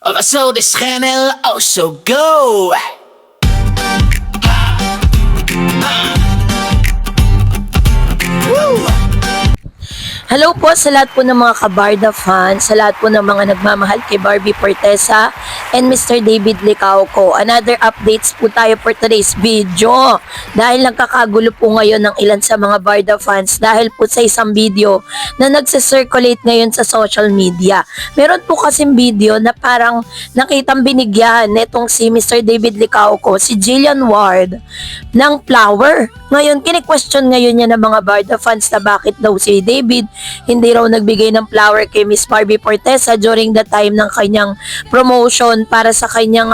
So this channel also go! Hello po sa lahat po ng mga Kabarda fans, sa lahat po ng mga nagmamahal kay Barbie Fortesa and Mr. David Licauco. Another updates po tayo for today's video. Dahil nagkakagulo po ngayon ng ilan sa mga Barda fans dahil po sa isang video na nagsa-circulate ngayon sa social media. Meron po kasing video na parang nakitang binigyan netong si Mr. David Licauco, si Jillian Ward, ng flower. Ngayon, kini-question ngayon niya ng mga Barda fans na bakit daw si David hindi raw nagbigay ng flower kay Miss Barbie Fortesa during the time ng kanyang promotion para sa kanyang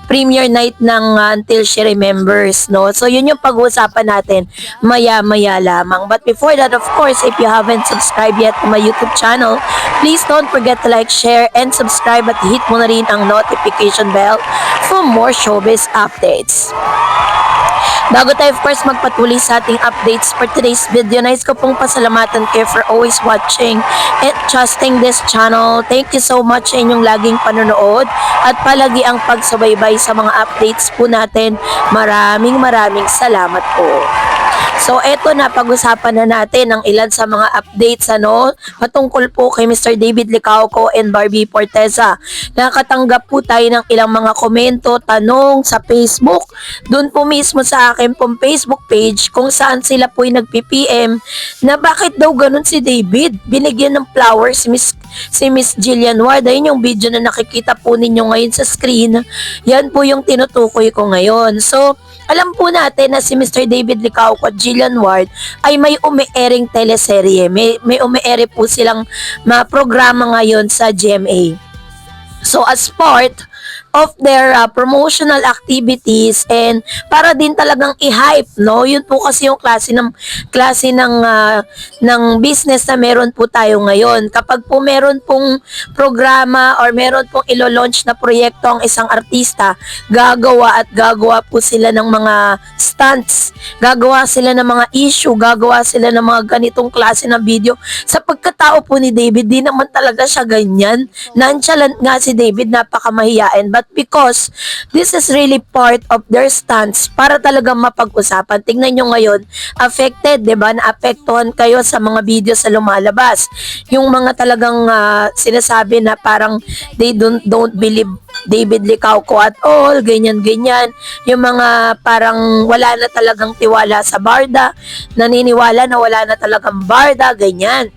premiere night ng Until She Remembers, no? So yun yung pag-uusapan natin maya-maya lamang. But before that, of course, if you haven't subscribed yet to my YouTube channel, please don't forget to like, share, and subscribe at hit mo na rin ang notification bell for more showbiz updates. Bago tayo of course magpatuloy sa ating updates for today's video, nais ko pong pasalamatan kayo for always watching and trusting this channel. Thank you so much sa inyong laging panonood at palagi ang pagsubaybay sa mga updates po natin. Maraming salamat po. So eto na, pag-usapan na natin ang ilan sa mga updates patungkol po kay Mr. David Licauco and Barbie Fortesa. Nakatanggap po tayo ng ilang mga komento, tanong sa Facebook. Doon po mismo sa akin pong Facebook page kung saan sila po ay nag-PPM na bakit daw ganun si David. Binigyan ng flowers si Miss Jillian Ward. Ayun yung video na nakikita po ninyo ngayon sa screen. Yan po yung tinutukoy ko ngayon. So, alam po natin na si Mr. David Licauco at Jillian Ward ay may umi-airing teleserye. May umi-air po silang mga programa ngayon sa GMA. So as part of their promotional activities and para din talagang i-hype, no? Yun po kasi yung klase ng business na meron po tayo ngayon. Kapag po meron pong programa or meron pong ilo-launch na proyekto ang isang artista, gagawa po sila ng mga stunts, gagawa sila ng mga issue, gagawa sila ng mga ganitong klase ng video. Sa pagkatao po ni David, di naman talaga siya ganyan. Nonchalant nga si David, napakamahiyain. But because this is really part of their stunts para talagang mapag-usapan. Tingnan nyo ngayon, affected, diba? Naapektuhan kayo sa mga video sa lumalabas. Yung mga talagang sinasabi na parang they don't believe David Licauco at all, ganyan. Yung mga parang wala na talagang tiwala sa Barda, naniniwala na wala na talagang Barda, ganyan.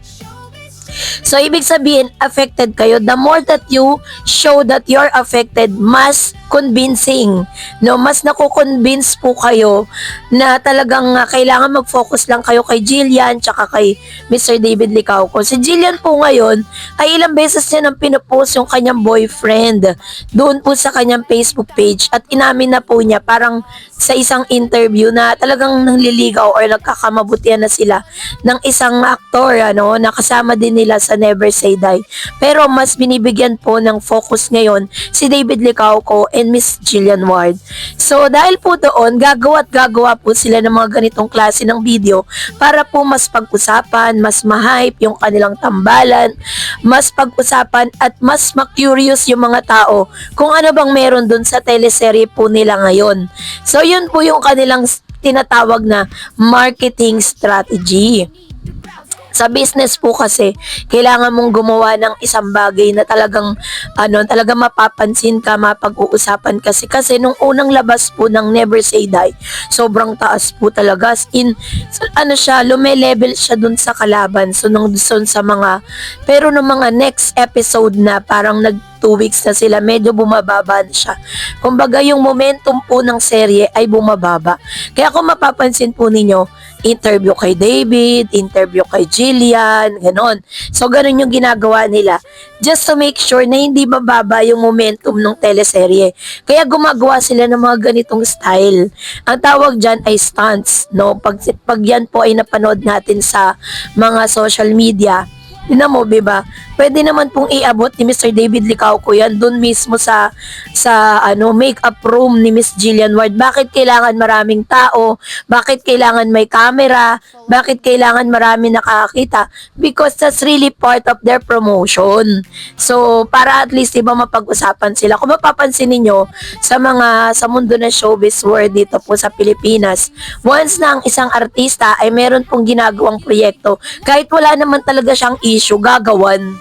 So, ibig sabihin, affected kayo. The more that you show that you're affected, mas convincing, no? Mas nakukonvince po kayo na talagang kailangan mag-focus lang kayo kay Jillian tsaka kay Mr. David Licauco. Si Jillian po ngayon ay ilang beses niya nang pinupost yung kanyang boyfriend doon po sa kanyang Facebook page at inamin na po niya parang sa isang interview na talagang nangliligaw or nagkakamabutihan na sila ng isang aktor, na kasama din nila sa Never Say Die. Pero mas binibigyan po ng focus ngayon si David Licauco and Miss Jillian Ward. So dahil po doon, gagawa po sila ng mga ganitong klase ng video para po mas pag-usapan, mas ma-hype yung kanilang tambalan, mas pag-usapan at mas ma-curious yung mga tao kung ano bang meron dun sa teleserye po nila ngayon. So yun po yung kanilang tinatawag na marketing strategy. Sa business po kasi, kailangan mong gumawa ng isang bagay na talagang mapapansin ka, mapag-uusapan kasi nung unang labas po ng Never Say Die, sobrang taas po talaga. Lume-level siya dun sa kalaban. So nung sa mga, pero nung mga next episode na parang 2 weeks na sila, medyo bumababa na siya. Kumbaga, yung momentum po ng serye ay bumababa. Kaya kung mapapansin po ninyo, interview kay David, interview kay Jillian, ganon. So, ganon yung ginagawa nila. Just to make sure na hindi bababa yung momentum ng teleserye. Kaya gumagawa sila ng mga ganitong style. Ang tawag dyan ay stunts, no? Pag yan po ay napanood natin sa mga social media, yun mo, diba? pwede naman pong iabot ni Mr. David Licauco yan dun mismo sa makeup room ni Miss Jillian Ward. Bakit kailangan maraming tao? Bakit kailangan may camera? Bakit kailangan marami nakakita? Because that's really part of their promotion. So, para at least diba mapag-usapan sila. Kung mapapansin niyo sa mundo ng showbiz world dito po sa Pilipinas, once na ang isang artista ay meron pong ginagawang proyekto, kahit wala naman talaga siyang issue, gagawan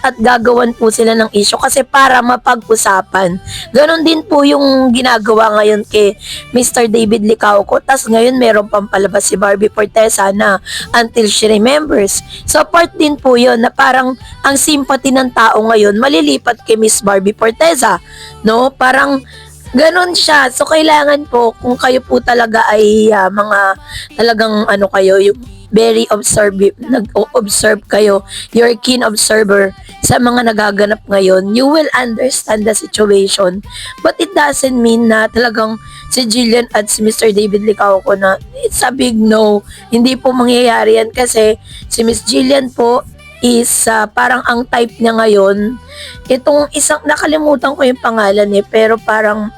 at gagawan po sila ng issue kasi para mapag-usapan. Ganon din po yung ginagawa ngayon kay Mr. David Licauco. Tas ngayon meron pang palabas si Barbie Fortesa na Until She Remembers. So part din po yun na parang ang sympathy ng tao ngayon malilipat kay Miss Barbie Fortesa. No? Parang ganon siya. So kailangan po kung kayo po talaga ay mga talagang kayo yung very nag-observe kayo, you're a keen observer sa mga nagaganap ngayon, you will understand the situation. But it doesn't mean na talagang si Jillian at si Mr. David Licauco na it's a big no. Hindi po mangyayari yan kasi si Miss Jillian po is parang ang type niya ngayon, itong isang, nakalimutan ko yung pangalan pero parang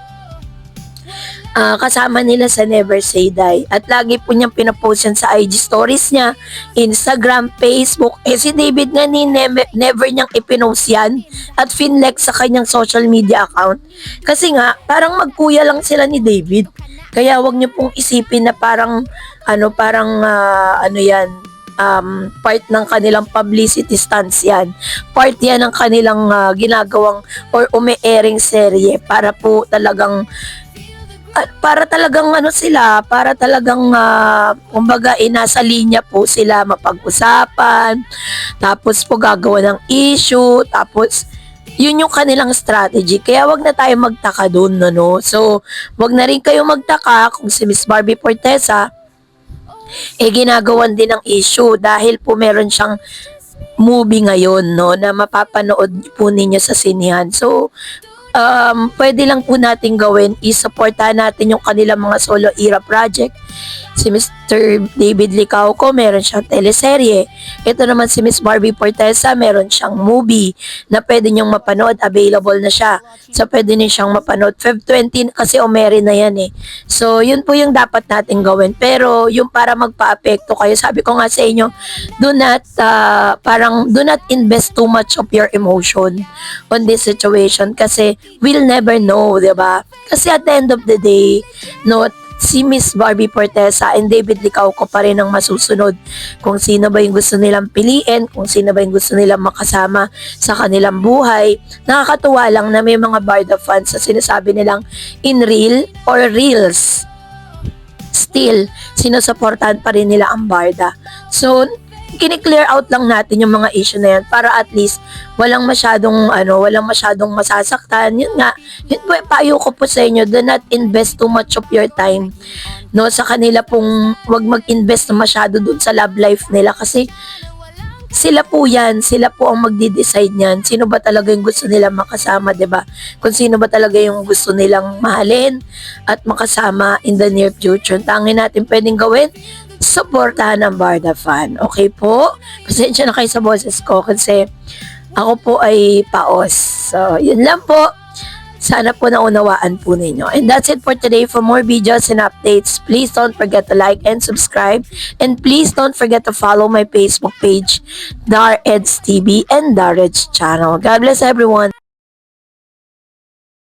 kasama nila sa Never Say Die. At lagi po niyang pinapost yan sa IG stories niya, Instagram, Facebook. Si David nga never niyang ipinost yan at finlex sa kanyang social media account. Kasi nga, parang magkuya lang sila ni David. Kaya wag niyo pong isipin na parang, part ng kanilang publicity stunts yan. Part yan ng kanilang ginagawang or umi-airing serye para po talagang para talagang kumbaga nasa linya po sila mapag-usapan, tapos po gagawa ng issue, tapos yun yung kanilang strategy. Kaya wag na tayo magtaka doon, no? So, wag na rin kayo magtaka kung si Miss Barbie Fortesa ginagawan din ng issue dahil po meron siyang movie ngayon, no, na mapapanood po ninyo sa sinihan. So, pwede lang po natin gawin i-supportahan natin yung kanilang mga solo era project. Si Mr. David Licauco meron siyang teleserye. Ito naman si Miss Barbie Fortesa meron siyang movie na pwede nyong mapanood, available na siya. So pwede niyo siyang mapanood. Feb 20 kasi umere na yan So yun po yung dapat natin gawin. Pero yung para magpa-apekto kayo, sabi ko nga sa inyo, do not invest too much of your emotion on this situation kasi we'll never know, diba? Kasi at the end of the day, no, si Miss Barbie Fortesa and David Licauco pa rin ang masusunod kung sino ba yung gusto nilang piliin, kung sino ba yung gusto nilang makasama sa kanilang buhay. Nakakatuwa lang na may mga Barda fans na sinasabi nilang in real or reels, still sinusuportahan pa rin nila ang Barda. So kini-clear out lang natin yung mga issue na yan para at least walang masyadong masasaktan. Yun nga, yun po payo ko po sa inyo, do not invest too much of your time, no, sa kanila pong wag mag-invest na masyado dun sa love life nila kasi sila po ang magde-decide niyan. Sino ba talaga yung gusto nilang makasama, 'di ba? Kung sino ba talaga yung gusto nilang mahalin at makasama in the near future. Tangin natin pwedeng gawin, supportahan ng Barda fan. Okay po? Pasensya na kayo sa boses ko kasi ako po ay paos. So, yun lang po. Sana po naunawaan po ninyo. And that's it for today. For more videos and updates, please don't forget to like and subscribe. And please don't forget to follow my Facebook page, Dar Eds TV and Dar Eds channel. God bless everyone.